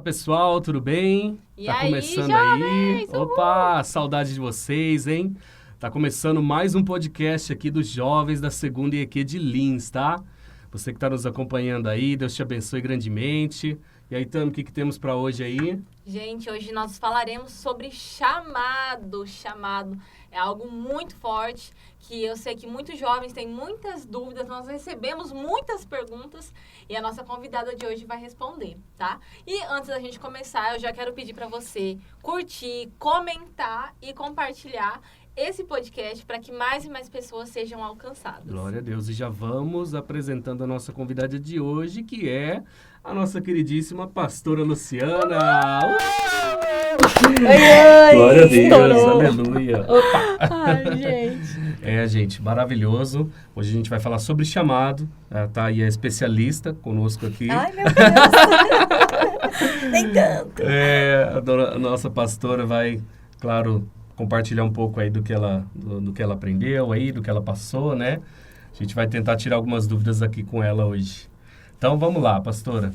Fala pessoal, tudo bem? E tá aí, começando jovens? aí. Opa, saudade de vocês, hein? Tá começando mais um podcast aqui dos jovens da segunda IEQ de Lins, tá? Você que tá nos acompanhando aí, Deus te abençoe grandemente. E aí, Tami, o que temos para hoje aí? Gente, hoje nós falaremos sobre chamado. Chamado é algo muito forte, que eu sei que muitos jovens têm muitas dúvidas, nós recebemos muitas perguntas e a nossa convidada de hoje vai responder, tá? E antes da gente começar, eu já quero pedir para você curtir, comentar e compartilhar esse podcast para que mais e mais pessoas sejam alcançadas. Glória a Deus. E já vamos apresentando a nossa convidada de hoje, que é a nossa queridíssima pastora Luciana. Oi, Glória a Deus, estourou. aleluia. Ai, gente. Gente, maravilhoso. Hoje a gente vai falar sobre chamado. Tá aí a especialista conosco aqui. Ai, meu Deus. Nem tanto. A nossa pastora vai, claro, compartilhar um pouco aí do que ela aprendeu aí, do que ela passou, né? A gente vai tentar tirar algumas dúvidas aqui com ela hoje. Então, vamos lá, pastora.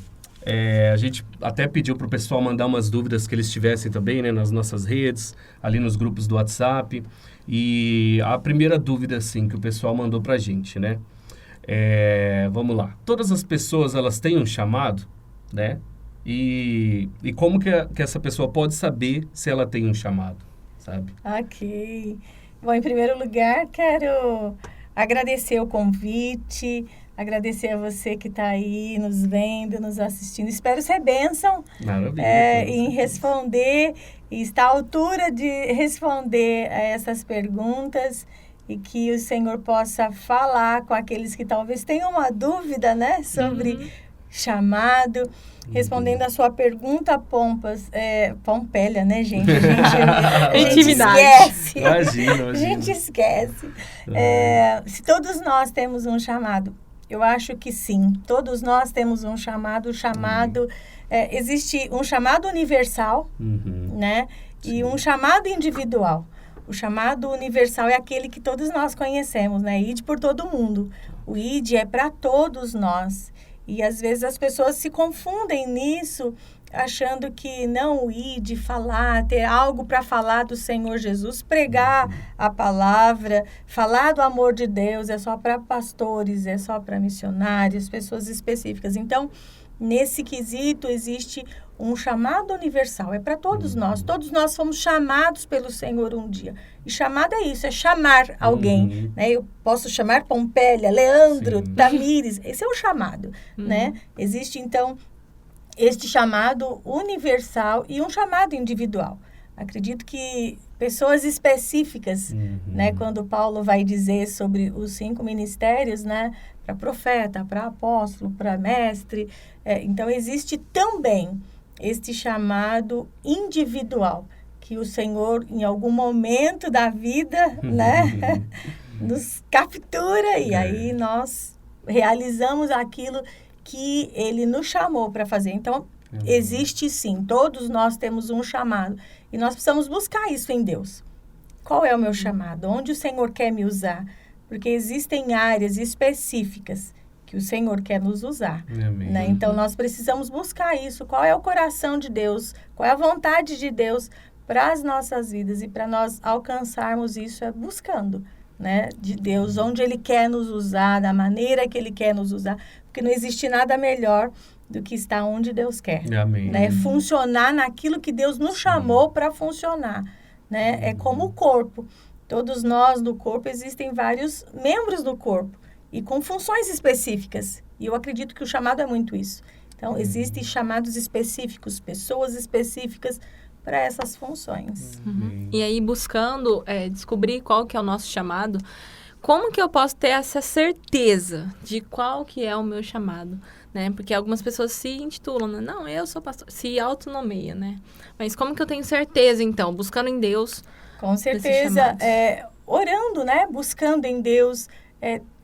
A gente até pediu para o pessoal mandar umas dúvidas que eles tivessem também, né? Nas nossas redes, ali nos grupos do WhatsApp. E a primeira dúvida, assim, que o pessoal mandou para a gente, né? Vamos lá. Todas as pessoas, elas têm um chamado, né? E como que essa pessoa pode saber se ela tem um chamado, sabe? Ok. Bom, em primeiro lugar, quero agradecer o convite, agradecer a você que está aí nos vendo, nos assistindo. Espero ser bênção em responder e estar à altura de responder a essas perguntas e que o Senhor possa falar com aqueles que talvez tenham uma dúvida, né, sobre chamado. Respondendo a sua pergunta, Pompélia, né, gente? A gente esquece. Imagina. A gente esquece. Se todos nós temos um chamado, eu acho que sim. Todos nós temos um chamado. Existe um chamado universal, né? E um chamado individual. O chamado universal é aquele que todos nós conhecemos, né? Ide por todo mundo. O ide é para todos nós. E às vezes as pessoas se confundem nisso, achando que não ir de falar, ter algo para falar do Senhor Jesus, pregar a palavra, falar do amor de Deus, é só para pastores, é só para missionários, pessoas específicas. Então, nesse quesito existe um chamado universal, é para todos nós fomos chamados pelo Senhor um dia. E chamado é isso, é chamar alguém, né? Eu posso chamar Pompélia, Leandro, Tamires, esse é o chamado, né? Existe, então, este chamado universal e um chamado individual. Acredito que pessoas específicas, né? Quando Paulo vai dizer sobre os 5 ministérios, né? Para profeta, para apóstolo, para mestre. Então, existe também este chamado individual, que o Senhor, em algum momento da vida, né? Nos captura e aí nós realizamos aquilo que Ele nos chamou para fazer. Então, existe sim, todos nós temos um chamado. E nós precisamos buscar isso em Deus. Qual é o meu chamado? Onde o Senhor quer me usar? Porque existem áreas específicas que o Senhor quer nos usar. Né? Então, nós precisamos buscar isso. Qual é o coração de Deus? Qual é a vontade de Deus para as nossas vidas? E para nós alcançarmos isso é buscando, né, de Deus, onde Ele quer nos usar, da maneira que Ele quer nos usar. Porque não existe nada melhor do que estar onde Deus quer. Amém. Né? Funcionar naquilo que Deus nos chamou para funcionar. Né? É como o corpo. Todos nós do corpo, existem vários membros do corpo e com funções específicas. E eu acredito que o chamado é muito isso. Então, existem chamados específicos, pessoas específicas para essas funções. E aí, buscando descobrir qual que é o nosso chamado, como que eu posso ter essa certeza de qual que é o meu chamado? Né? Porque algumas pessoas se intitulam, né? Não, eu sou pastor, se autonomeiam, né? Mas como que eu tenho certeza, então? Buscando em Deus. Com certeza, orando, né? Buscando em Deus.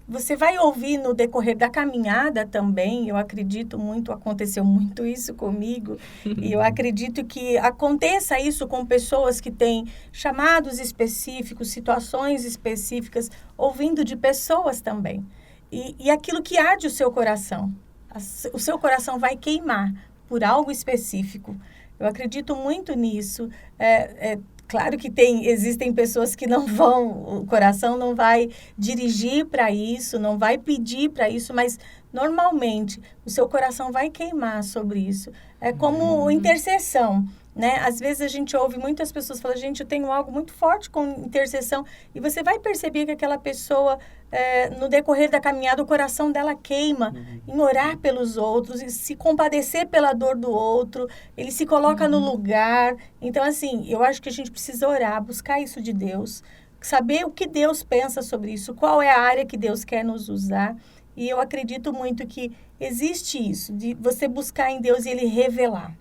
Você vai ouvir no decorrer da caminhada também, eu acredito muito, aconteceu muito isso comigo, e eu acredito que aconteça isso com pessoas que têm chamados específicos, situações específicas, ouvindo de pessoas também. E aquilo que arde o seu coração vai queimar, por algo específico. Eu acredito muito nisso. Claro que existem pessoas que não vão, o coração não vai dirigir para isso, não vai pedir para isso, mas normalmente o seu coração vai queimar sobre isso. É como intercessão, né? Às vezes a gente ouve muitas pessoas falando, gente, eu tenho algo muito forte com intercessão, e você vai perceber que aquela pessoa, no decorrer da caminhada, o coração dela queima em orar pelos outros, e se compadecer pela dor do outro, ele se coloca no lugar. Então, assim, eu acho que a gente precisa orar, buscar isso de Deus, saber o que Deus pensa sobre isso, qual é a área que Deus quer nos usar. E eu acredito muito que existe isso, de você buscar em Deus e Ele revelar.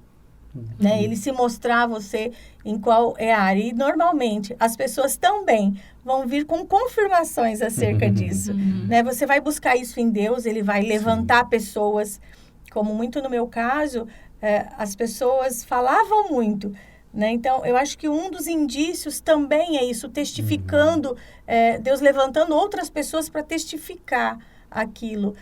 Né? Ele se mostrar a você em qual é a área. E, normalmente, as pessoas também vão vir com confirmações acerca disso. Né? Você vai buscar isso em Deus, Ele vai levantar pessoas, como muito no meu caso, as pessoas falavam muito. Né? Então, eu acho que um dos indícios também é isso, testificando, Deus levantando outras pessoas para testificar aquilo.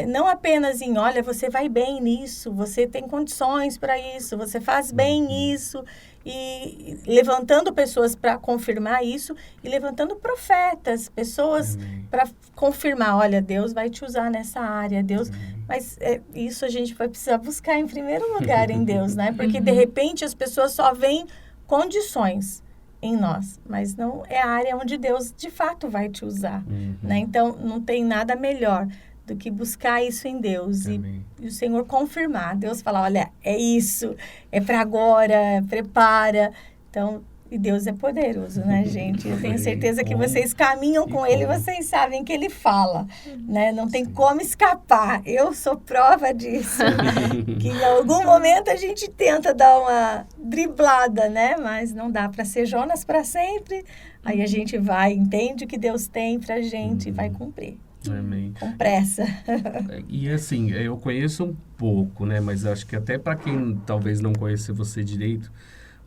Não apenas em, olha, você vai bem nisso, você tem condições para isso, você faz bem nisso, e levantando pessoas para confirmar isso, e levantando profetas, pessoas para confirmar, olha, Deus vai te usar nessa área, Deus... Mas isso a gente vai precisar buscar em primeiro lugar em Deus, né? Porque, de repente, as pessoas só veem condições em nós, mas não é a área onde Deus, de fato, vai te usar, né? Então, não tem nada melhor do que buscar isso em Deus e o Senhor confirmar. Deus falar, olha, é isso, é para agora, prepara. Então, e Deus é poderoso, né, gente? Eu tenho certeza que vocês caminham com Ele, vocês sabem que Ele fala, né? Não tem como escapar. Eu sou prova disso. Que em algum momento a gente tenta dar uma driblada, né? Mas não dá para ser Jonas para sempre. Aí a gente vai, entende o que Deus tem pra gente e vai cumprir. Amém. Com pressa. E assim, eu conheço um pouco, né? Mas acho que até para quem talvez não conheça você direito,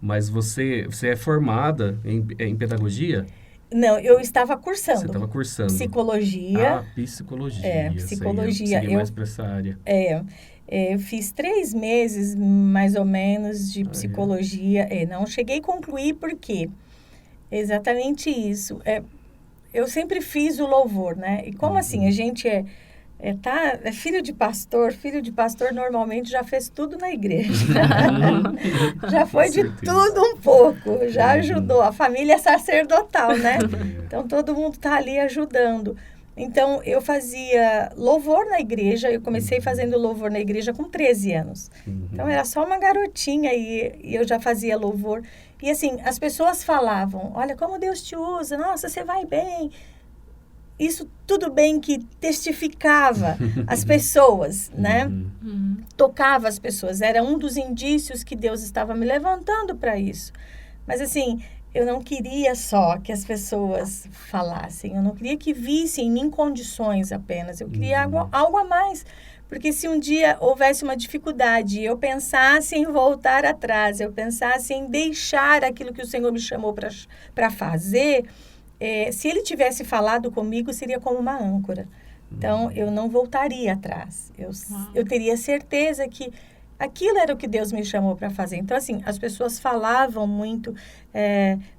mas você é formada em pedagogia? Não, eu estava cursando. Você estava cursando. Psicologia. Psicologia. Psicologia. Eu mais para essa área. Eu fiz 3 meses, mais ou menos, de psicologia. Não cheguei a concluir porque exatamente isso. Eu sempre fiz o louvor, né? E como assim? A gente é filho de pastor normalmente já fez tudo na igreja. Já foi de tudo um pouco, já ajudou. A família sacerdotal, né? Então, todo mundo está ali ajudando. Então, eu fazia louvor na igreja, eu comecei fazendo louvor na igreja com 13 anos. Então, era só uma garotinha e eu já fazia louvor. E assim, as pessoas falavam, olha como Deus te usa, nossa, você vai bem. Isso tudo bem que testificava as pessoas, né? Tocava as pessoas. Era um dos indícios que Deus estava me levantando para isso. Mas assim, eu não queria só que as pessoas falassem. Eu não queria que vissem em mim condições apenas. Eu queria algo a mais. Porque se um dia houvesse uma dificuldade, eu pensasse em voltar atrás, eu pensasse em deixar aquilo que o Senhor me chamou para fazer... se Ele tivesse falado comigo, seria como uma âncora. Então, eu não voltaria atrás. Eu teria certeza que aquilo era o que Deus me chamou para fazer. Então, assim, as pessoas falavam muito,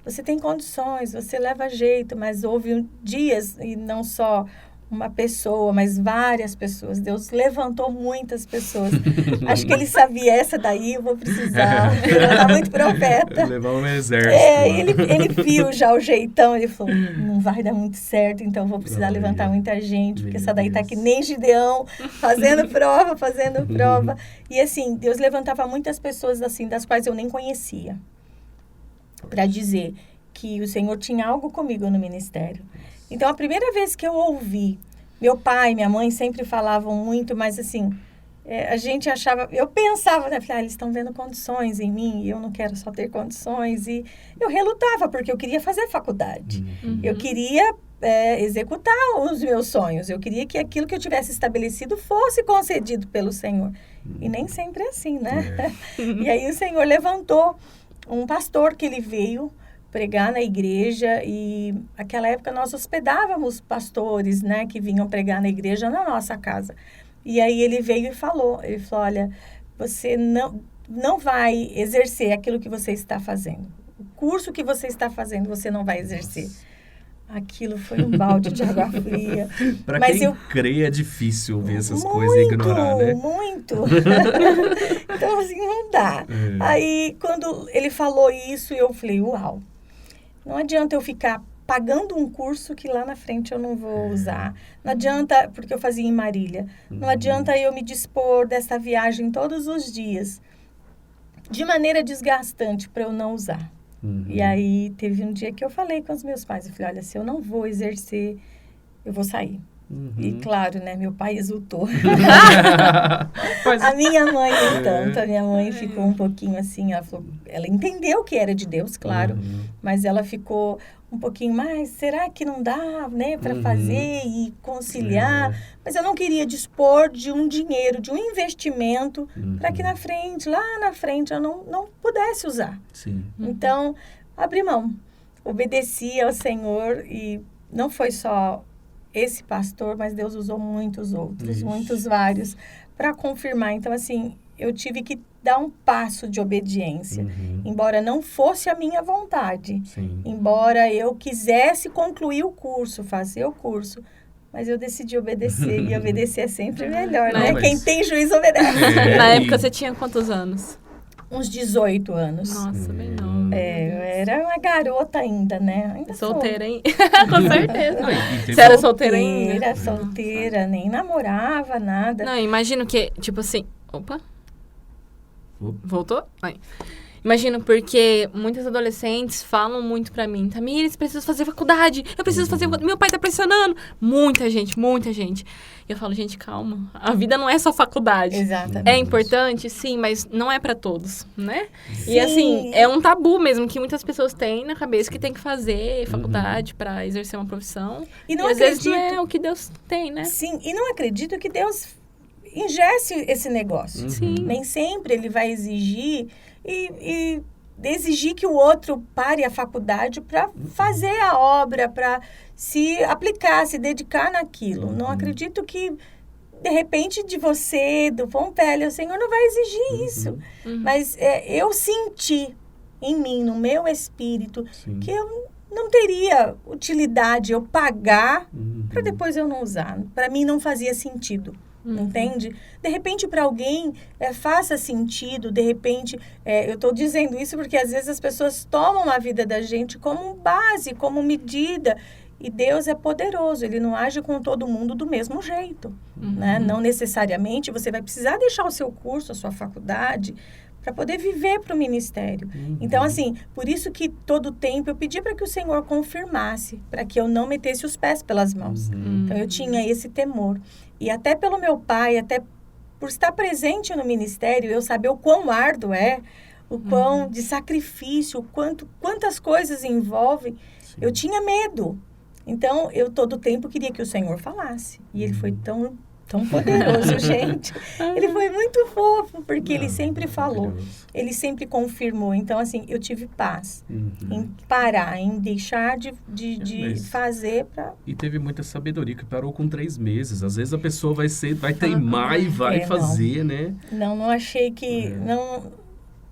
você tem condições, você leva jeito, mas houve dias, e não só uma pessoa, mas várias pessoas. Deus levantou muitas pessoas. Acho que Ele sabia, essa daí eu vou precisar. Está muito profeta. Levar um exército. Ele viu já o jeitão, ele falou, não vai dar muito certo, então vou precisar levantar muita gente, porque essa daí tá que nem Gideão, fazendo prova. E assim, Deus levantava muitas pessoas assim, das quais eu nem conhecia, para dizer que o Senhor tinha algo comigo no ministério. Então, a primeira vez que eu ouvi, meu pai e minha mãe sempre falavam muito, mas assim, a gente achava, eu pensava, né, eles estão vendo condições em mim, e eu não quero só ter condições, e eu relutava, porque eu queria fazer faculdade, eu queria executar os meus sonhos, eu queria que aquilo que eu tivesse estabelecido fosse concedido pelo Senhor, e nem sempre é assim, né? E aí o Senhor levantou um pastor que ele veio pregar na igreja, e naquela época nós hospedávamos pastores, né, que vinham pregar na igreja na nossa casa. E aí ele veio e falou, olha, você não vai exercer aquilo que você está fazendo. O curso que você está fazendo, você não vai exercer. Aquilo foi um balde de água fria. Para quem crê, é difícil ver essas coisas e ignorar, né? Muito. Então, assim, não dá. Aí, quando ele falou isso, eu falei, uau. Não adianta eu ficar pagando um curso que lá na frente eu não vou usar. Não adianta, porque eu fazia em Marília, não adianta eu me dispor dessa viagem todos os dias, de maneira desgastante, para eu não usar. E aí, teve um dia que eu falei com os meus pais, eu falei, olha, se eu não vou exercer, eu vou sair. E claro, né, meu pai exultou. A minha mãe, nem tanto, a minha mãe ficou um pouquinho assim, ela entendeu que era de Deus, claro, mas ela ficou um pouquinho mais, será que não dá, né, para fazer e conciliar? Mas eu não queria dispor de um dinheiro, de um investimento, para que lá na frente, eu não pudesse usar. Sim. Então, abri mão, obedeci ao Senhor e não foi só esse pastor, mas Deus usou muitos outros, muitos vários, para confirmar. Então, assim, eu tive que dar um passo de obediência, embora não fosse a minha vontade, embora eu quisesse concluir o curso, fazer o curso, mas eu decidi obedecer, e obedecer é sempre melhor, né? Mas... Quem tem juízo obedece. Na época, você tinha quantos anos? Uns 18 anos. Nossa, bem novo. Eu era uma garota ainda, né? Ainda solteira, hein? Com certeza. Não, você era solteira ainda? Solteira, nem namorava, nada. Não, imagino que, tipo assim... Opa. Voltou? Aí. Imagino, porque muitos adolescentes falam muito pra mim, Tamires, preciso fazer faculdade, eu preciso fazer faculdade, meu pai tá pressionando. Muita gente. E eu falo, gente, calma, a vida não é só faculdade. Exatamente. É importante, sim, mas não é pra todos, né? Sim. E assim, é um tabu mesmo, que muitas pessoas têm na cabeça que tem que fazer faculdade pra exercer uma profissão. E não às vezes não é o que Deus tem, né? Sim, e não acredito que Deus ingesse esse negócio. Sim. Nem sempre ele vai exigir e exigir que o outro pare a faculdade para fazer a obra, para se aplicar, se dedicar naquilo. Não acredito que, de repente, de você, do Pompélia, o Senhor não vai exigir isso. Mas eu senti em mim, no meu espírito, que eu não teria utilidade eu pagar para depois eu não usar. Para mim não fazia sentido. Entende? De repente, para alguém, faça sentido. De repente, eu estou dizendo isso porque às vezes as pessoas tomam a vida da gente como base, como medida. E Deus é poderoso, Ele não age com todo mundo do mesmo jeito. Né? Não necessariamente você vai precisar deixar o seu curso, a sua faculdade, para poder viver para o ministério. Então, assim, por isso que todo tempo eu pedi para que o Senhor confirmasse, para que eu não metesse os pés pelas mãos. Então, eu tinha esse temor. E até pelo meu pai, até por estar presente no ministério, eu saber o quão árduo é, o quão de sacrifício, quantas coisas envolvem, eu tinha medo. Então, eu todo tempo queria que o Senhor falasse. E Ele foi tão poderoso, gente. Ele foi muito fofo, porque Ele sempre falou. Ele sempre confirmou. Então, assim, eu tive paz em parar, em deixar de fazer para... E teve muita sabedoria, que parou com 3 meses. Às vezes a pessoa vai teimar e vai fazer, né? Não achei que...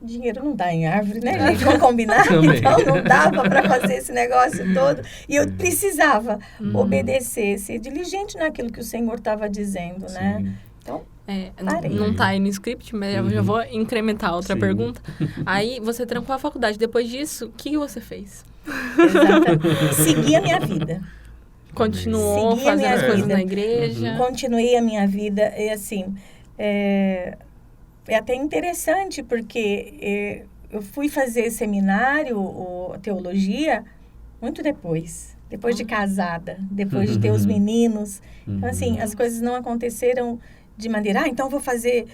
Dinheiro não dá em árvore, né, gente? Vamos combinar? Então, não dava para fazer esse negócio todo. E eu precisava obedecer, ser diligente naquilo que o Senhor estava dizendo, né? Então, não está aí no script, mas eu já vou incrementar outra pergunta. Aí, você trancou a faculdade. Depois disso, o que você fez? Exatamente. Segui a minha vida. Continuou fazendo as coisas na igreja? Continuei a minha vida. E, assim... É até interessante, porque eu fui fazer seminário, teologia, muito depois de casada, depois de ter os meninos. Então, assim, as coisas não aconteceram de maneira, então vou fazer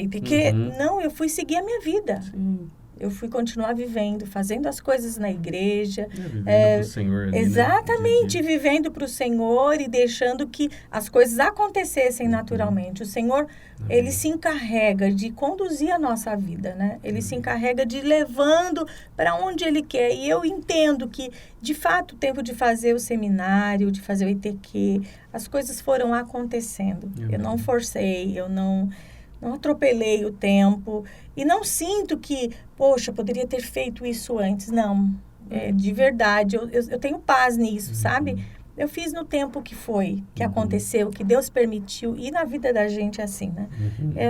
IPQ. Não, eu fui seguir a minha vida. Sim. Eu fui continuar vivendo, fazendo as coisas na igreja. Vivendo para o Senhor ali, exatamente, né? Vivendo para o Senhor e deixando que as coisas acontecessem naturalmente. O Senhor, Ele se encarrega de conduzir a nossa vida, né? Ele se encarrega de ir levando para onde Ele quer. E eu entendo que, de fato, o tempo de fazer o seminário, de fazer o ITQ, as coisas foram acontecendo. Eu não forcei, eu não não atropelei o tempo e não sinto que, poxa, poderia ter feito isso antes. Não, de verdade, eu tenho paz nisso, sabe? Eu fiz no tempo que foi, que aconteceu, que Deus permitiu. E na vida da gente é assim, né?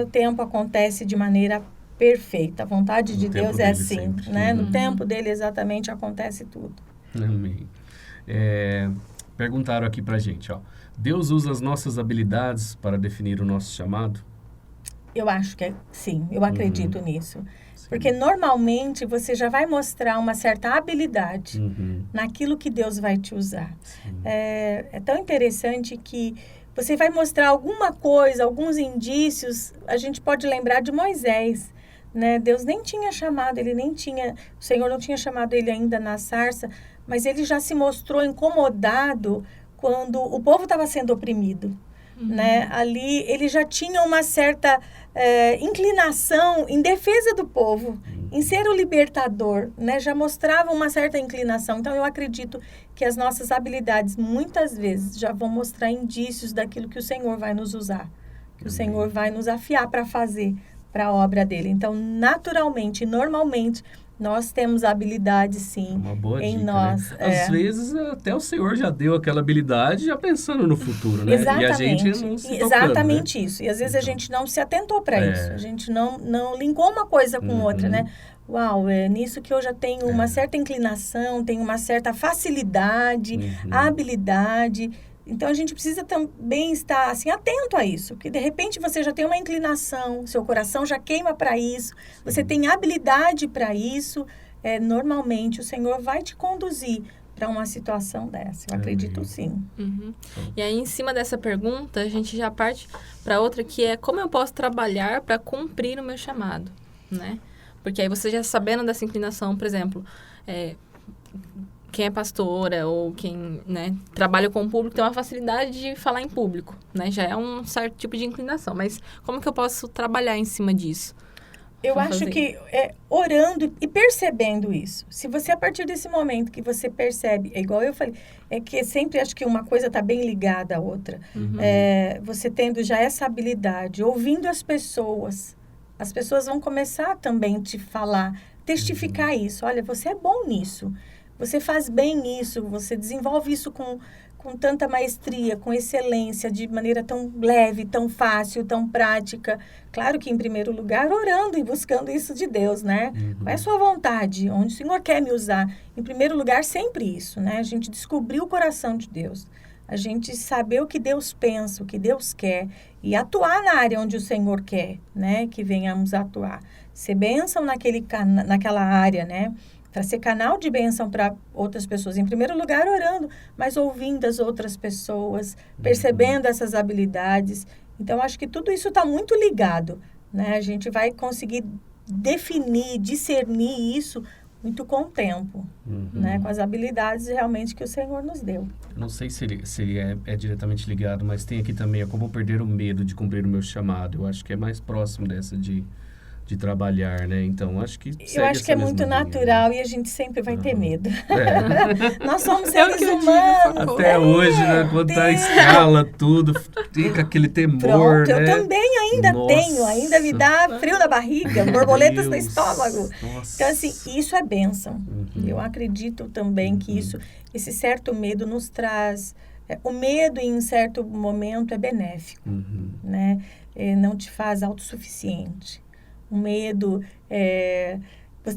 O tempo acontece de maneira perfeita. A vontade de Deus é assim, sempre, né? No tempo dele exatamente acontece tudo. Amém. Perguntaram aqui pra gente, ó. Deus usa as nossas habilidades para definir o nosso chamado? Eu acho que sim, eu acredito nisso. Porque normalmente você já vai mostrar uma certa habilidade naquilo que Deus vai te usar. É tão interessante que você vai mostrar alguma coisa, alguns indícios. A gente pode lembrar de Moisés, né? Deus nem tinha chamado, o Senhor não tinha chamado ele ainda na sarça, mas ele já se mostrou incomodado quando o povo estava sendo oprimido. Né? Ali ele já tinha uma certa inclinação em defesa do povo, em ser o libertador, né? Já mostrava uma certa inclinação. Então eu acredito que as nossas habilidades muitas vezes já vão mostrar indícios daquilo que o Senhor vai nos usar, que o Senhor vai nos afiar para fazer, para a obra dele. Então naturalmente, normalmente nós temos habilidade, sim, uma boa em dica, nós. Né? Às vezes, até o Senhor já deu aquela habilidade já pensando no futuro, né? Exatamente. E a gente não se tocando, exatamente, né? isso. E às vezes a gente não se atentou para isso. A gente não linkou uma coisa com outra, né? Uau, é nisso que eu já tenho uma certa inclinação, tenho uma certa facilidade, habilidade. Então, a gente precisa também estar, assim, atento a isso. Porque, de repente, você já tem uma inclinação, seu coração já queima para isso, você tem habilidade para isso. Normalmente, o Senhor vai te conduzir para uma situação dessa. Eu acredito, sim. E aí, em cima dessa pergunta, a gente já parte para outra, que é como eu posso trabalhar para cumprir o meu chamado, né? Porque aí você já sabendo dessa inclinação, por exemplo... quem é pastora ou quem, né, trabalha com o público tem uma facilidade de falar em público, né? Já é um certo tipo de inclinação. Mas como que eu posso trabalhar em cima disso? Eu acho que orando e percebendo isso. Se você, a partir desse momento que você percebe, é igual eu falei, é que sempre acho que uma coisa está bem ligada à outra. Você tendo já essa habilidade, ouvindo as pessoas vão começar também a te falar, testificar isso. Olha, você é bom nisso. Você faz bem isso, você desenvolve isso com tanta maestria, com excelência, de maneira tão leve, tão fácil, tão prática. Claro que, em primeiro lugar, orando e buscando isso de Deus, né? Qual é a sua vontade? Onde o Senhor quer me usar? Em primeiro lugar, sempre isso, né? A gente descobrir o coração de Deus. A gente saber o que Deus pensa, o que Deus quer. E atuar na área onde o Senhor quer, né? Que venhamos a atuar. Ser bênção naquela área, né? Para ser canal de bênção para outras pessoas. Em primeiro lugar, orando, mas ouvindo as outras pessoas, percebendo essas habilidades. Então, acho que tudo isso está muito ligado, né? A gente vai conseguir definir, discernir isso muito com o tempo, né? Com as habilidades realmente que o Senhor nos deu. Não sei se é diretamente ligado, mas tem aqui também como perder o medo de cumprir o meu chamado. Eu acho que é mais próximo dessa de trabalhar, né? Então, acho que eu acho que é muito natural, né? E a gente sempre vai ter medo. Nós somos seres humanos. Até hoje, né? Quando tá a escala, tudo, fica aquele temor, Pronto, né? Eu também ainda tenho, ainda me dá frio na barriga, borboletas no estômago. Nossa. Então, assim, isso é bênção. Eu acredito também que esse certo medo nos traz... o medo, em certo momento, é benéfico, né? Não te faz autossuficiente. O medo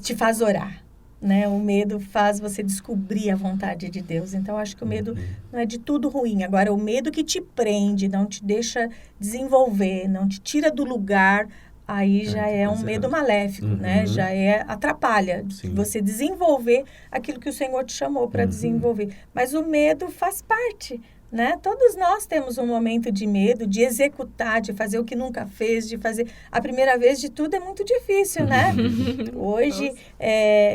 te faz orar, né? O medo faz você descobrir a vontade de Deus. Então, acho que o medo não é de tudo ruim. Agora, o medo que te prende, não te deixa desenvolver, não te tira do lugar, aí já é um medo maléfico, né? Já atrapalha você desenvolver aquilo que o Senhor te chamou para desenvolver. Mas o medo faz parte, né? Todos nós temos um momento de medo, de executar, de fazer o que nunca fez, de fazer... A primeira vez de tudo é muito difícil, né? Hoje,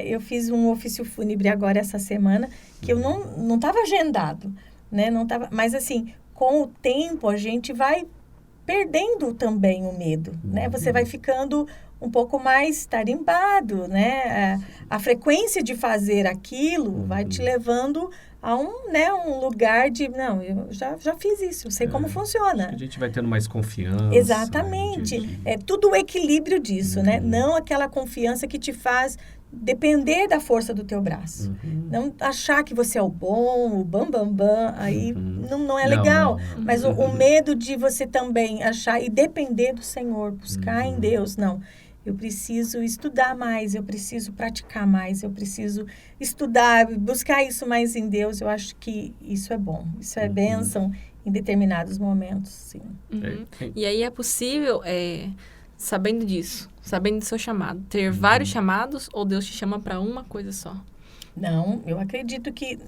eu fiz um ofício fúnebre agora essa semana, que eu não estava agendado, né? Não tava, mas, assim, com o tempo, a gente vai perdendo também o medo, né? Você vai ficando um pouco mais tarimbado, né? A frequência de fazer aquilo vai te levando a um lugar de, não, eu já fiz isso, eu sei como funciona. A gente vai tendo mais confiança. Exatamente. Né? É tudo o equilíbrio disso, né? Não aquela confiança que te faz depender da força do teu braço. Não achar que você é o bom, o bam, aí não é legal. Não. Mas o medo de você também achar e depender do Senhor, buscar em Deus, não. Eu preciso estudar mais, eu preciso praticar mais, eu preciso estudar, buscar isso mais em Deus. Eu acho que isso é bom, isso é bênção em determinados momentos, sim. E aí é possível, sabendo disso, sabendo do seu chamado, ter vários chamados ou Deus te chama para uma coisa só? Não, eu acredito que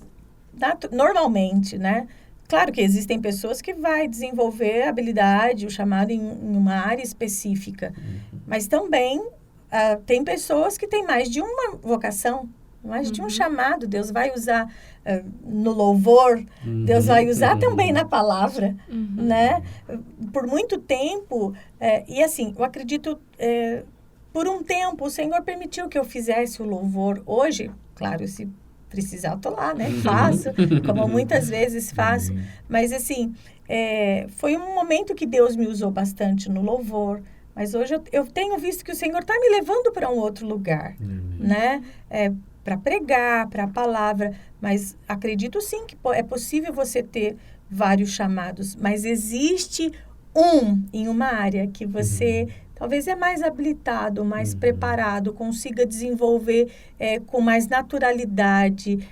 normalmente, né? Claro que existem pessoas que vai desenvolver a habilidade, o chamado em uma área específica. Mas também tem pessoas que têm mais de uma vocação, mais de um chamado. Deus vai usar no louvor, Deus vai usar também na palavra, né? Por muito tempo, e assim, eu acredito, por um tempo, o Senhor permitiu que eu fizesse o louvor. Hoje, claro, se precisar, eu tô lá, né? Faço, como muitas vezes faço. Mas, assim, foi um momento que Deus me usou bastante no louvor. Mas hoje eu tenho visto que o Senhor está me levando para um outro lugar, né? Para pregar, para a palavra. Mas acredito, sim, que é possível você ter vários chamados. Mas existe em uma área que você... talvez é mais habilitado, mais preparado, consiga desenvolver com mais naturalidade,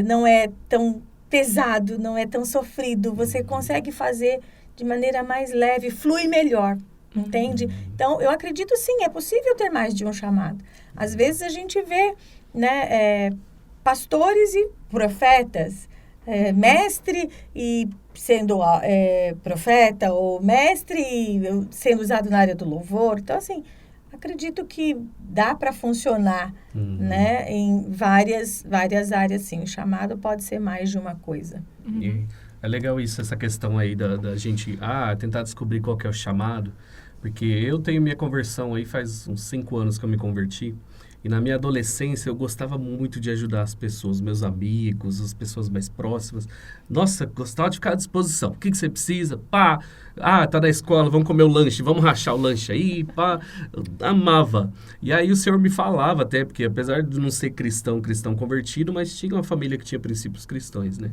não é tão pesado, não é tão sofrido. Você consegue fazer de maneira mais leve, flui melhor, entende? Então, eu acredito sim, é possível ter mais de um chamado. Às vezes a gente vê, né, pastores e profetas, mestre e sendo profeta, ou mestre sendo usado na área do louvor. Então, assim, acredito que dá para funcionar, né, em várias áreas, sim. O chamado pode ser mais de uma coisa. E é legal isso, essa questão aí da gente tentar descobrir qual que é o chamado, porque eu tenho minha conversão aí, faz uns 5 anos que eu me converti. E na minha adolescência, eu gostava muito de ajudar as pessoas, meus amigos, as pessoas mais próximas. Nossa, gostava de ficar à disposição. O que você precisa? Pá! Tá na escola, vamos comer o lanche, vamos rachar o lanche aí, pá! Eu amava. E aí o Senhor me falava até, porque apesar de não ser cristão convertido, mas tinha uma família que tinha princípios cristãos, né?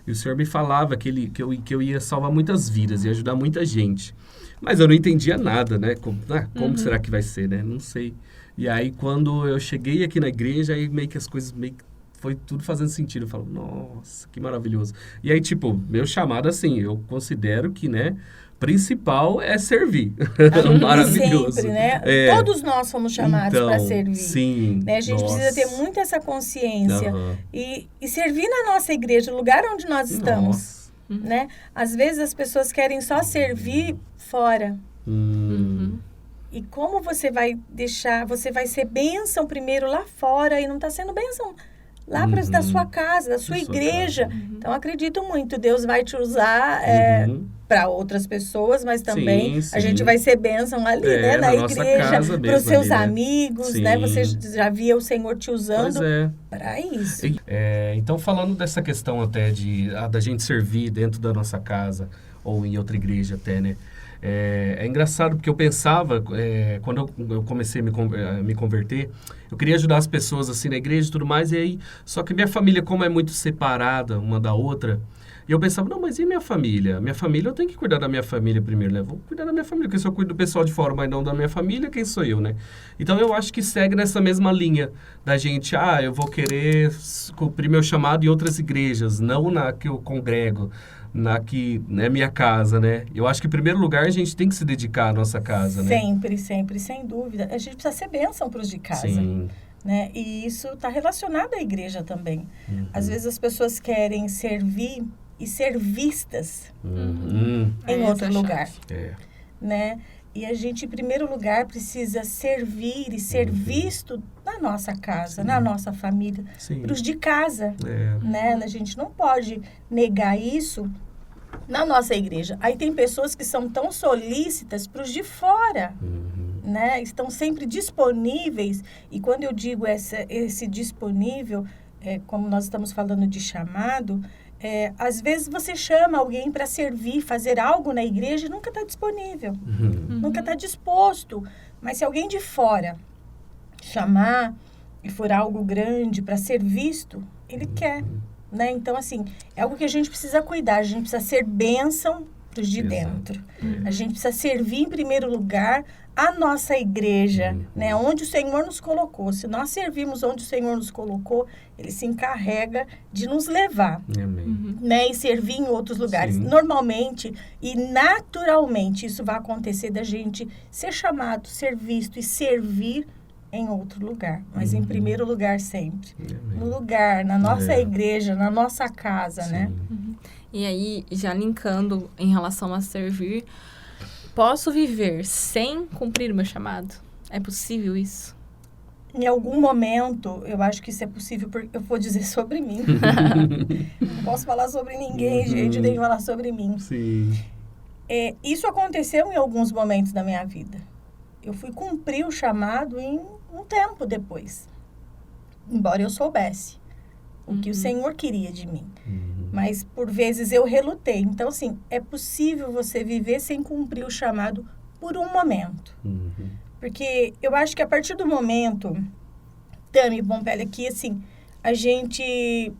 E o Senhor me falava que eu ia salvar muitas vidas, ia ajudar muita gente. Mas eu não entendia nada, né? Como será que vai ser, né? Não sei. E aí, quando eu cheguei aqui na igreja, aí meio que as coisas foi tudo fazendo sentido. Eu falo, nossa, que maravilhoso. E aí, tipo, meu chamado, assim, eu considero que, né, principal é servir. Maravilhoso. Sempre, né? Todos nós somos chamados para servir. Sim. Né? A gente precisa ter muito essa consciência. E servir na nossa igreja, o lugar onde nós estamos. Né? Às vezes as pessoas querem só servir fora. E como você vai você vai ser bênção primeiro lá fora e não está sendo bênção lá da sua casa, da sua igreja. Então, acredito muito, Deus vai te usar para outras pessoas, mas também a gente vai ser bênção ali, né, na igreja, para os seus amigos, né? Você já via o Senhor te usando para isso. Então, falando dessa questão até da gente servir dentro da nossa casa ou em outra igreja até, né? É engraçado porque eu pensava, quando eu comecei a me converter, eu queria ajudar as pessoas assim na igreja e tudo mais, e aí, só que minha família, como é muito separada uma da outra, e eu pensava, não, mas e minha família? Minha família, eu tenho que cuidar da minha família primeiro, né? Vou cuidar da minha família, porque se eu cuido do pessoal de fora, mas não da minha família, quem sou eu, né? Então, eu acho que segue nessa mesma linha da gente, eu vou querer cumprir meu chamado em outras igrejas, não na que eu congrego, na que é minha casa, né? Eu acho que, em primeiro lugar, a gente tem que se dedicar à nossa casa, né? Sempre, sempre, sem dúvida. A gente precisa ser bênção para os de casa. Sim. Né? E isso está relacionado à igreja também. Às vezes as pessoas querem servir e ser vistas em outro lugar. Né? E a gente, em primeiro lugar, precisa servir e ser visto na nossa casa, na nossa família, para os de casa. Né? A gente não pode negar isso na nossa igreja. Aí tem pessoas que são tão solícitas para os de fora. né? Estão sempre disponíveis. E quando eu digo esse disponível, como nós estamos falando de chamado, às vezes você chama alguém para servir, fazer algo na igreja e nunca está disponível. Nunca está disposto. Mas se alguém de fora chamar e for algo grande para ser visto, ele quer, né? Então, assim, é algo que a gente precisa cuidar. A gente precisa ser bênção para os de dentro. A gente precisa servir em primeiro lugar a nossa igreja, né? Onde o Senhor nos colocou. Se nós servimos onde o Senhor nos colocou, Ele se encarrega de nos levar, né? E servir em outros lugares. Sim. Normalmente e naturalmente isso vai acontecer da gente ser chamado, ser visto e servir em outro lugar. Mas em primeiro lugar sempre. No lugar, na nossa igreja, na nossa casa, Sim. né? E aí, já linkando em relação a servir, posso viver sem cumprir o meu chamado? É possível isso? Em algum momento, eu acho que isso é possível, porque eu vou dizer sobre mim. Não posso falar sobre ninguém, gente, nem falar sobre mim. Sim. Isso aconteceu em alguns momentos da minha vida. Eu fui cumprir o chamado em um tempo depois. Embora eu soubesse o que o Senhor queria de mim. Mas, por vezes, eu relutei. Então, assim, é possível você viver sem cumprir o chamado por um momento. Porque eu acho que a partir do momento, Tami Pompélia, que, assim, a gente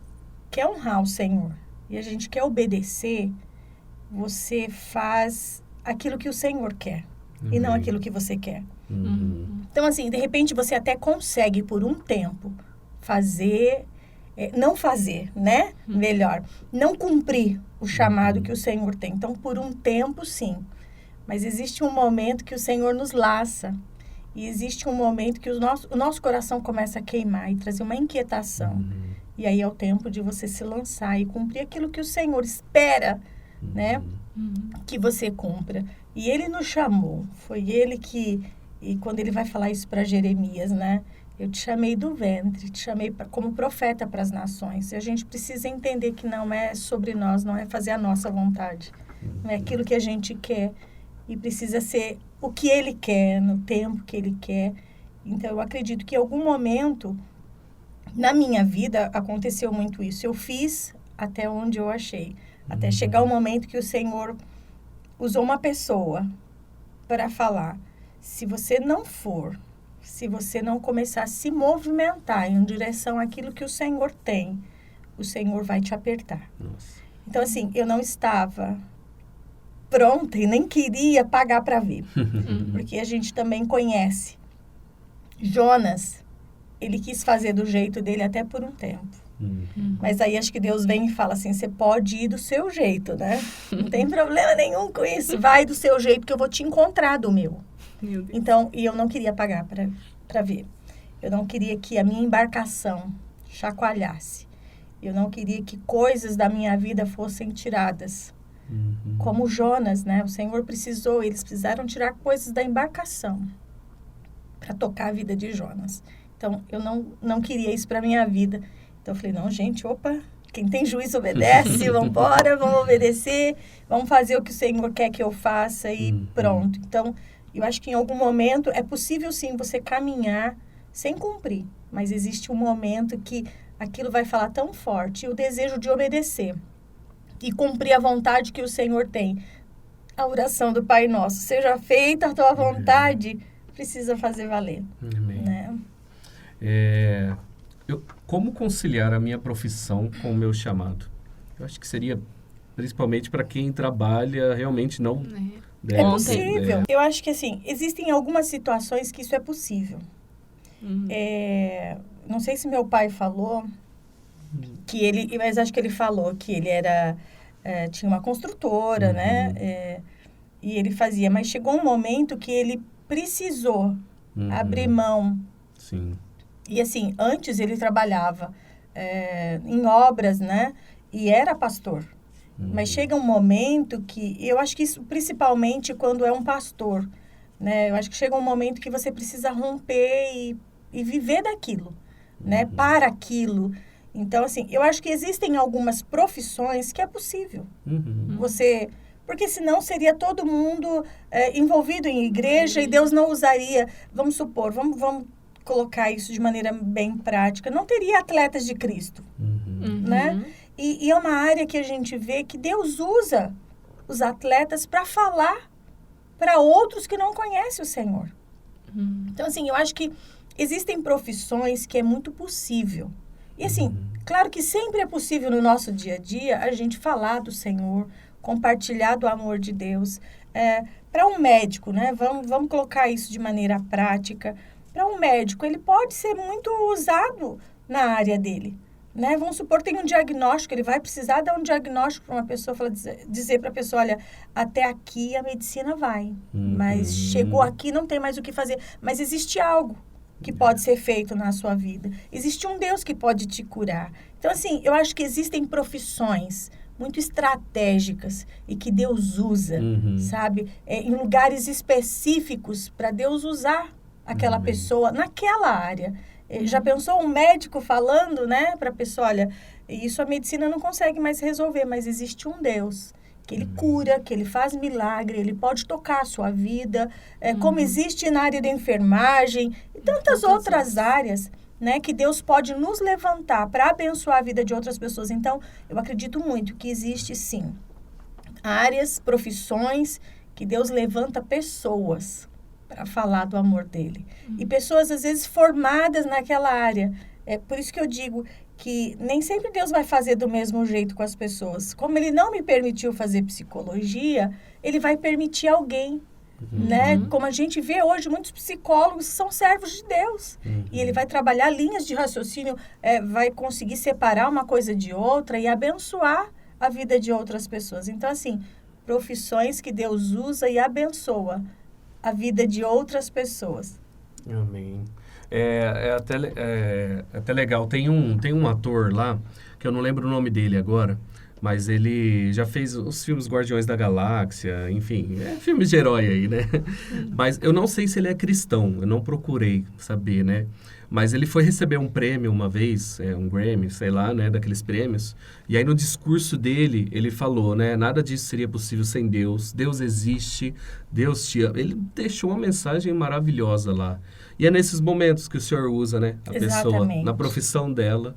quer honrar o Senhor e a gente quer obedecer, você faz aquilo que o Senhor quer e não aquilo que você quer. Então, assim, de repente, você até consegue, por um tempo, fazer... não fazer, né? Melhor. Não cumprir o chamado que o Senhor tem. Então, por um tempo, sim. Mas existe um momento que o Senhor nos laça. E existe um momento que o nosso coração começa a queimar e trazer uma inquietação. E aí é o tempo de você se lançar e cumprir aquilo que o Senhor espera, né? Que você cumpra. E Ele nos chamou. Foi Ele que... E quando Ele vai falar isso para Jeremias, né? Eu te chamei do ventre, te chamei como profeta para as nações. E a gente precisa entender que não é sobre nós, não é fazer a nossa vontade. Não é aquilo que a gente quer. E precisa ser o que Ele quer, no tempo que Ele quer. Então, eu acredito que em algum momento, na minha vida, aconteceu muito isso. Eu fiz até onde eu achei. Até chegar o momento que o Senhor usou uma pessoa para falar. Se você não for... Se você não começar a se movimentar em direção àquilo que o Senhor tem, o Senhor vai te apertar. Nossa. Então, assim, eu não estava pronta e nem queria pagar para ver. Porque a gente também conhece. Jonas, ele quis fazer do jeito dele até por um tempo. Mas aí acho que Deus vem e fala assim, você pode ir do seu jeito, né? Não tem problema nenhum com isso. Vai do seu jeito que eu vou te encontrar do meu. Então, e eu não queria pagar para ver. Eu não queria que a minha embarcação chacoalhasse. Eu não queria que coisas da minha vida fossem tiradas. Como Jonas, né? O Senhor precisou, eles precisaram tirar coisas da embarcação para tocar a vida de Jonas. Então, eu não queria isso para minha vida. Então, eu falei, não, gente, opa, quem tem juízo obedece, vamos embora, vamos obedecer, vamos fazer o que o Senhor quer que eu faça e pronto. Então, eu acho que em algum momento é possível sim você caminhar sem cumprir, mas existe um momento que aquilo vai falar tão forte, e o desejo de obedecer e cumprir a vontade que o Senhor tem. A oração do Pai Nosso, seja feita a tua vontade, precisa fazer valer. Amém. Né? Como conciliar a minha profissão com o meu chamado? Eu acho que seria principalmente para quem trabalha realmente não... É possível. Eu acho que, assim, existem algumas situações que isso é possível. Não sei se meu pai falou que ele... Mas acho que ele falou que ele era... tinha uma construtora, né? E ele fazia. Mas chegou um momento que ele precisou abrir mão. Sim. E, assim, antes ele trabalhava em obras, né? E era pastor. Mas chega um momento que... Eu acho que isso, principalmente, quando é um pastor, né? Eu acho que chega um momento que você precisa romper e viver daquilo, né? Para aquilo. Então, assim, eu acho que existem algumas profissões que é possível você porque senão seria todo mundo envolvido em igreja e Deus não usaria, vamos supor, vamos colocar isso de maneira bem prática, não teria atletas de Cristo, né? E é uma área que a gente vê que Deus usa os atletas para falar para outros que não conhecem o Senhor. Então, assim, eu acho que existem profissões que é muito possível. E, assim, claro que sempre é possível no nosso dia a dia a gente falar do Senhor, compartilhar do amor de Deus. Para um médico, né? Vamos colocar isso de maneira prática. Para um médico, ele pode ser muito usado na área dele, né? Vamos supor que tem um diagnóstico, ele vai precisar dar um diagnóstico para uma pessoa, dizer para a pessoa, olha, até aqui a medicina vai, mas chegou aqui, não tem mais o que fazer. Mas existe algo que pode ser feito na sua vida. Existe um Deus que pode te curar. Então, assim, eu acho que existem profissões muito estratégicas e que Deus usa, sabe? Em lugares específicos para Deus usar aquela pessoa naquela área. Já pensou um médico falando, né, para a pessoa, olha, isso a medicina não consegue mais resolver, mas existe um Deus que ele cura, que ele faz milagre, ele pode tocar a sua vida, como existe na área da enfermagem e tantas outras áreas, né, que Deus pode nos levantar para abençoar a vida de outras pessoas. Então, eu acredito muito que existe, sim, áreas, profissões que Deus levanta pessoas para falar do amor dele. E pessoas, às vezes, formadas naquela área. É por isso que eu digo que nem sempre Deus vai fazer do mesmo jeito com as pessoas. Como ele não me permitiu fazer psicologia, ele vai permitir alguém, né? Como a gente vê hoje, muitos psicólogos são servos de Deus. E ele vai trabalhar linhas de raciocínio, vai conseguir separar uma coisa de outra e abençoar a vida de outras pessoas. Então, assim, profissões que Deus usa e abençoa a vida de outras pessoas. Amém. É até legal. Tem um ator lá, que eu não lembro o nome dele agora, mas ele já fez os filmes Guardiões da Galáxia, enfim, filmes de herói aí, né? Mas eu não sei se ele é cristão, eu não procurei saber, né? Mas ele foi receber um prêmio uma vez, um Grammy, sei lá, né, daqueles prêmios. E aí no discurso dele, ele falou, né, nada disso seria possível sem Deus. Deus existe, Deus te ama. Ele deixou uma mensagem maravilhosa lá. E é nesses momentos que o Senhor usa, né, a pessoa, na profissão dela,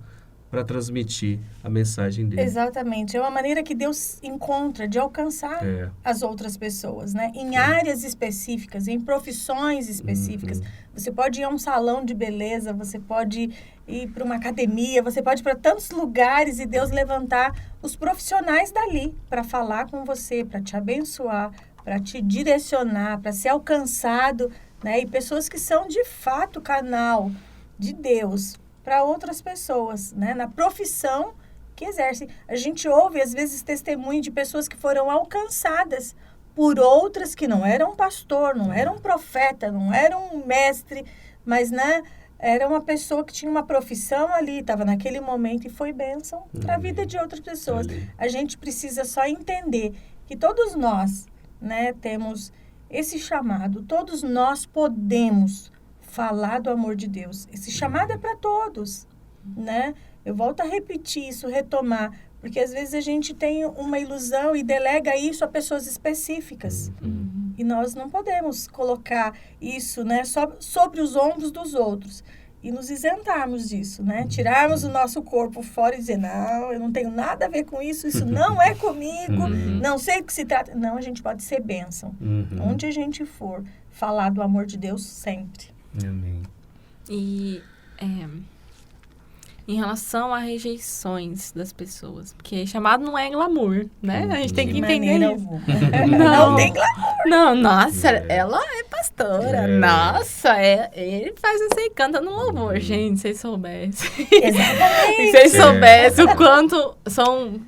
para transmitir a mensagem dele. Exatamente. É uma maneira que Deus encontra de alcançar as outras pessoas, né? Em áreas específicas, em profissões específicas. Você pode ir a um salão de beleza, você pode ir para uma academia, você pode ir para tantos lugares e Deus levantar os profissionais dali para falar com você, para te abençoar, para te direcionar, para ser alcançado, né? E pessoas que são de fato canal de Deus para outras pessoas, né? Na profissão que exercem. A gente ouve, às vezes, testemunho de pessoas que foram alcançadas por outras que não eram pastor, não eram profeta, não eram mestre, mas, né, era uma pessoa que tinha uma profissão ali, estava naquele momento e foi bênção para a vida de outras pessoas. A gente precisa só entender que todos nós, né, temos esse chamado, todos nós podemos falar do amor de Deus. Esse chamado é para todos, né? Eu volto a repetir isso, retomar, porque às vezes a gente tem uma ilusão e delega isso a pessoas específicas. E nós não podemos colocar isso, né, sobre os ombros dos outros e nos isentarmos disso, né? Tirarmos o nosso corpo fora e dizer, não, eu não tenho nada a ver com isso, isso não é comigo, não sei do que se trata. Não, a gente pode ser bênção. Onde a gente for, falar do amor de Deus sempre. Amém. E em relação a rejeições das pessoas, porque chamado não é glamour, né? A gente tem que entender isso. Não tem glamour. Não, nossa, ela é pastora. Nossa, ele faz isso aí, canta no louvor. Gente, se vocês soubessem. Exatamente. Se vocês soubessem o quanto são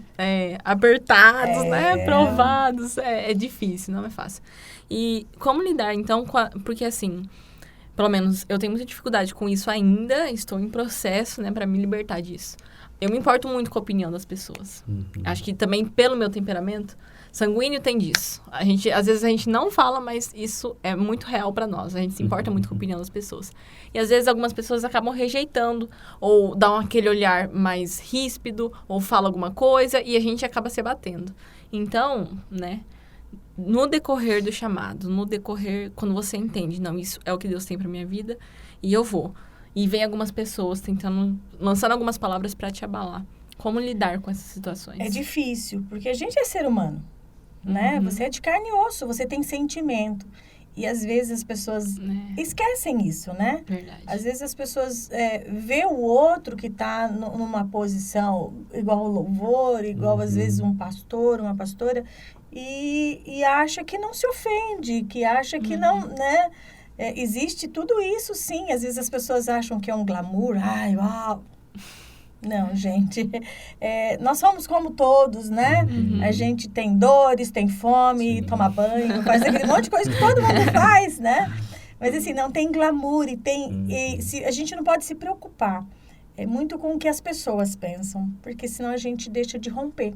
apertados, né? Provados. É difícil, não é fácil. E como lidar, então, porque assim, pelo menos eu tenho muita dificuldade com isso ainda, estou em processo, né, para me libertar disso. Eu me importo muito com a opinião das pessoas. Acho que também pelo meu temperamento, sanguíneo tem disso. Às vezes a gente não fala, mas isso é muito real para nós. A gente se importa muito com a opinião das pessoas. E às vezes algumas pessoas acabam rejeitando, ou dão aquele olhar mais ríspido, ou fala alguma coisa, e a gente acaba se abatendo. Então, né, no decorrer do chamado, no decorrer, quando você entende, não, isso é o que Deus tem pra minha vida, e eu vou. E vem algumas pessoas lançando algumas palavras pra te abalar. Como lidar com essas situações? É difícil, porque a gente é ser humano, né? Você é de carne e osso, você tem sentimento. E às vezes as pessoas esquecem isso, né? Verdade. Às vezes as pessoas vê o outro que está numa posição igual ao louvor, igual às vezes um pastor, uma pastora, e acha que não se ofende, que acha que não, né? Existe tudo isso, sim. Às vezes as pessoas acham que é um glamour, ai, uau. Não, gente, nós somos como todos, né? A gente tem dores, tem fome, toma banho, faz aquele monte de coisa que todo mundo faz, né? Mas assim, não tem glamour a gente não pode se preocupar muito com o que as pessoas pensam, porque senão a gente deixa de romper.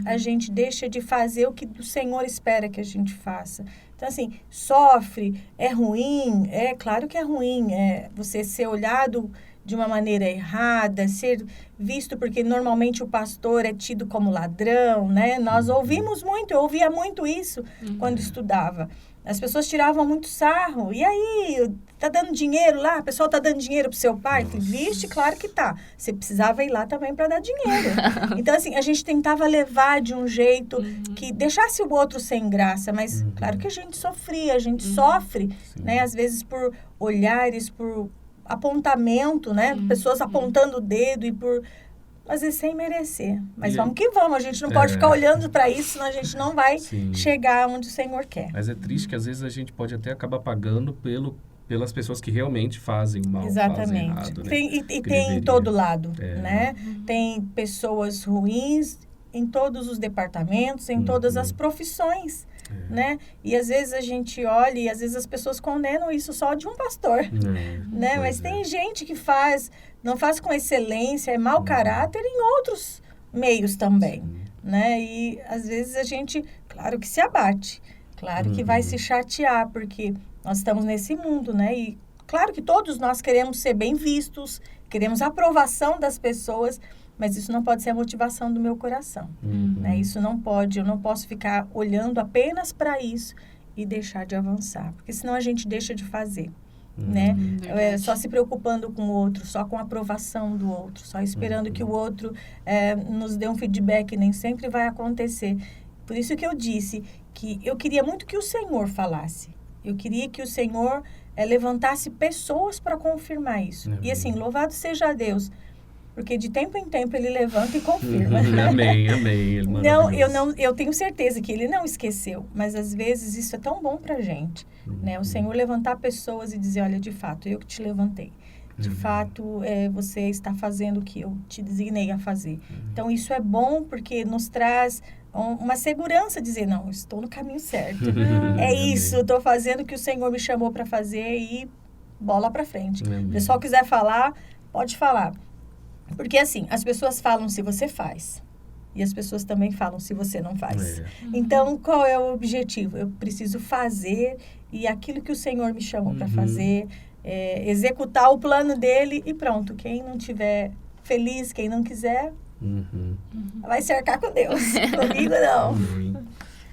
A gente deixa de fazer o que o Senhor espera que a gente faça. Então, assim, sofre, é ruim, claro que é ruim, você ser olhado de uma maneira errada, ser visto, porque normalmente o pastor é tido como ladrão, né? Nós ouvimos muito, eu ouvia muito isso quando estudava. As pessoas tiravam muito sarro. E aí, tá dando dinheiro lá? A pessoa tá dando dinheiro pro seu pai? Vixe, claro que tá. Você precisava ir lá também para dar dinheiro. Então, assim, a gente tentava levar de um jeito que deixasse o outro sem graça. Mas, claro que a gente sofria, a gente sofre, né? Às vezes por olhares, por apontamento, né? Pessoas apontando o dedo e por... Às vezes sem merecer. Mas vamos que vamos. A gente não pode ficar olhando para isso, senão a gente não vai chegar onde o Senhor quer. Mas é triste que às vezes a gente pode até acabar pagando pelas pessoas que realmente fazem o mal, exatamente. Fazem errado, né? Tem em todo lado, né? Tem pessoas ruins em todos os departamentos, em todas as profissões, né? E às vezes a gente olha e às vezes as pessoas condenam isso só de um pastor, né? Mas tem gente que não faz com excelência, é mau caráter em outros meios também, né? E às vezes a gente, claro que se abate, claro que vai se chatear, porque nós estamos nesse mundo, né? E claro que todos nós queremos ser bem vistos, queremos a aprovação das pessoas, mas isso não pode ser a motivação do meu coração, né? Isso não pode, eu não posso ficar olhando apenas para isso e deixar de avançar, porque senão a gente deixa de fazer. Né? Só se preocupando com o outro, só com a aprovação do outro, só esperando que o outro nos dê um feedback, nem sempre vai acontecer. Por isso que eu disse que eu queria muito que o Senhor falasse. Eu queria que o Senhor levantasse pessoas para confirmar isso. E assim, louvado seja Deus, porque de tempo em tempo Ele levanta e confirma. Amém. Eu tenho certeza que Ele não esqueceu, mas às vezes isso é tão bom pra gente, né? O Senhor levantar pessoas e dizer, olha, de fato, eu que te levantei. De fato, você está fazendo o que eu te designei a fazer. Então, isso é bom porque nos traz uma segurança, dizer, não, estou no caminho certo. É isso, estou fazendo o que o Senhor me chamou para fazer e bola para frente. O pessoal quiser falar, pode falar. Porque assim, as pessoas falam se você faz. E as pessoas também falam se você não faz. Então, qual é o objetivo? Eu preciso fazer e aquilo que o Senhor me chamou para fazer, executar o plano dele e pronto. Quem não tiver feliz, quem não quiser, vai cercar com Deus. Comigo não.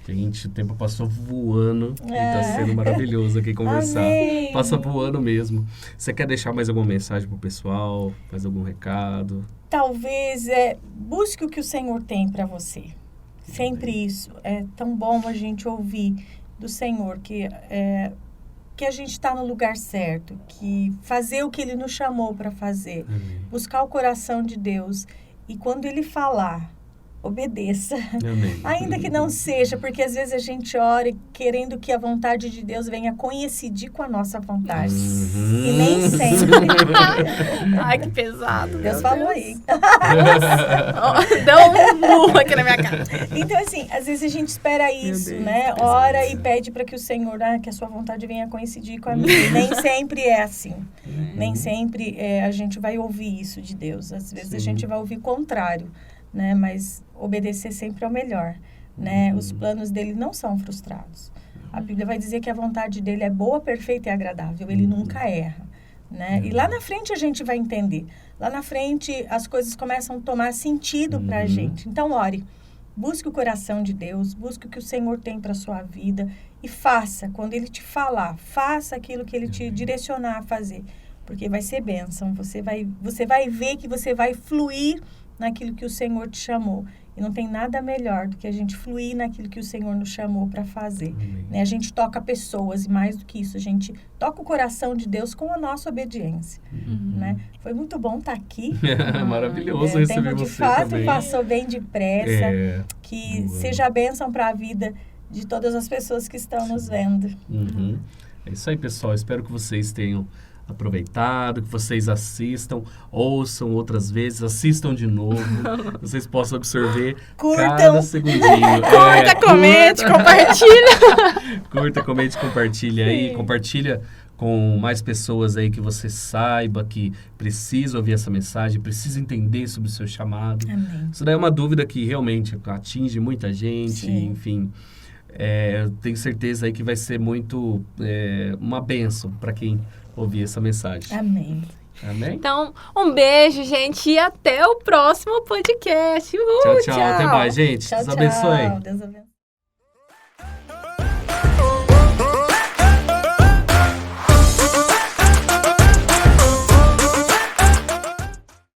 Gente, o tempo passou voando e tá sendo maravilhoso aqui conversar. Amém. Passa voando mesmo. Você quer deixar mais alguma mensagem pro pessoal? Mais algum recado? Talvez busque o que o Senhor tem para você. Sempre isso. É tão bom a gente ouvir do Senhor que a gente está no lugar certo, que fazer o que Ele nos chamou para fazer, buscar o coração de Deus e quando Ele falar, obedeça. Amém. Ainda que não seja, porque às vezes a gente ora querendo que a vontade de Deus venha coincidir com a nossa vontade. E nem sempre. Ai, que pesado. Deus falou aí. Deu um murro aqui na minha cara. Então, assim, às vezes a gente espera isso, né? Ora e pede para que o Senhor, que a sua vontade venha coincidir com a minha. Nem sempre é assim. Nem sempre a gente vai ouvir isso de Deus. Às vezes a gente vai ouvir o contrário. Né? Mas obedecer sempre é o melhor, né? Os planos dele não são frustrados. A Bíblia vai dizer que a vontade dele é boa, perfeita e agradável. Ele nunca erra, né? E lá na frente a gente vai entender. Lá na frente as coisas começam a tomar sentido para a gente. Então, ore. Busque o coração de Deus, busque o que o Senhor tem para sua vida e faça. Quando Ele te falar, faça aquilo que Ele te direcionar a fazer, porque vai ser bênção. Você vai ver que você vai fluir naquilo que o Senhor te chamou. E não tem nada melhor do que a gente fluir naquilo que o Senhor nos chamou para fazer. Né? A gente toca pessoas e mais do que isso, a gente toca o coração de Deus com a nossa obediência. Né? Foi muito bom estar aqui. Maravilhoso receber de você fato, também. passou bem depressa. Que seja a bênção para a vida de todas as pessoas que estão nos vendo. É isso aí, pessoal. Espero que vocês tenham aproveitado, que vocês assistam, ouçam outras vezes, assistam de novo, vocês possam absorver cada segundinho. Curta, comente, compartilha. Curta, comente, compartilha aí, compartilha com mais pessoas aí que você saiba que precisa ouvir essa mensagem, precisa entender sobre o seu chamado. Amém. Isso daí é uma dúvida que realmente atinge muita gente, Sim. enfim. Eu tenho certeza aí que vai ser muito uma bênção para quem ouvir essa mensagem. Amém. Amém? Então, um beijo, gente, e até o próximo podcast. Tchau, tchau. Até mais, gente. Tchau, Deus abençoe. tchau. Deus abençoe.